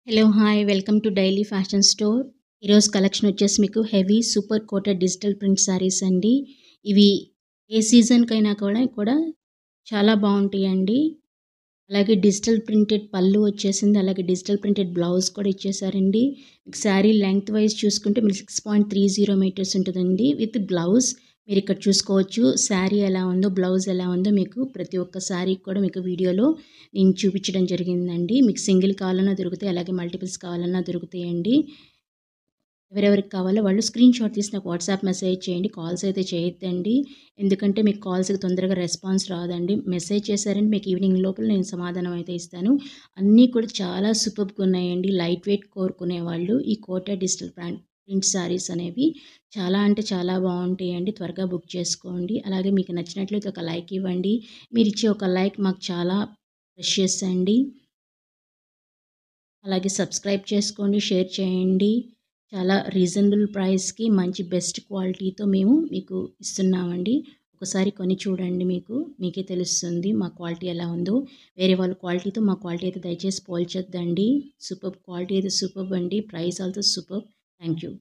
Hello hi welcome to daily fashion store. ఈరోజు collection వచ్చేసి మీకు heavy super coated digital print saris అండి. ఇవి ఏ సీజన్కైనా కూడా చాలా బాగుంటాయండి. అలాగే డిజిటల్ ప్రింటెడ్ పళ్ళు వచ్చేసింది, అలాగే డిజిటల్ ప్రింటెడ్ బ్లౌజ్ కూడా ఇచ్చేసారండి. మీకు శారీ లెంగ్త్ వైజ్ చూసుకుంటే మీరు 6.30 మీటర్స్ ఉంటుందండి విత్ బ్లౌజ్. మీరు ఇక్కడ చూసుకోవచ్చు శారీ ఎలా ఉందో, బ్లౌజ్ ఎలా ఉందో మీకు ప్రతి ఒక్క శారీ కూడా మీకు వీడియోలో నేను చూపించడం జరిగిందండి. మీకు సింగిల్ కావాలన్నా దొరుకుతాయి, అలాగే మల్టిపుల్స్ కావాలన్నా దొరుకుతాయండి. ఎవరెవరికి కావాలో వాళ్ళు స్క్రీన్ షాట్ తీసి నాకు వాట్సాప్ మెసేజ్ చేయండి. కాల్స్ అయితే చేయొద్దండి, ఎందుకంటే మీకు కాల్స్కి తొందరగా రెస్పాన్స్ రాదండి. మెసేజ్ చేశారంటే మీకు ఈవినింగ్ లోపల నేను సమాధానం అయితే ఇస్తాను. అన్నీ కూడా చాలా సూపర్గా ఉన్నాయండి. లైట్ వెయిట్ కోరుకునే వాళ్ళు ఈ కోటా డిజిటల్ ప్రింట్ శారీస్ అనేవి చాలా అంటే చాలా బాగుంటాయండి. త్వరగా బుక్ చేసుకోండి. అలాగే మీకు నచ్చినట్లయితే ఒక లైక్ ఇవ్వండి. మీరు ఇచ్చే ఒక లైక్ మాకు చాలా ప్రెషియస్ అండి. అలాగే సబ్స్క్రైబ్ చేసుకోండి, షేర్ చేయండి. చాలా రీజనబుల్ ప్రైస్కి మంచి బెస్ట్ క్వాలిటీతో మేము మీకు ఇస్తున్నామండి. ఒకసారి కొని చూడండి, మీకే తెలుస్తుంది మా క్వాలిటీ ఎలా ఉందో. వేరే వాళ్ళ క్వాలిటీతో మా క్వాలిటీ అయితే దయచేసి పోల్చొద్దండి. సూపర్ క్వాలిటీ అయితే సూపర్ అండి. Price also super. Thank you.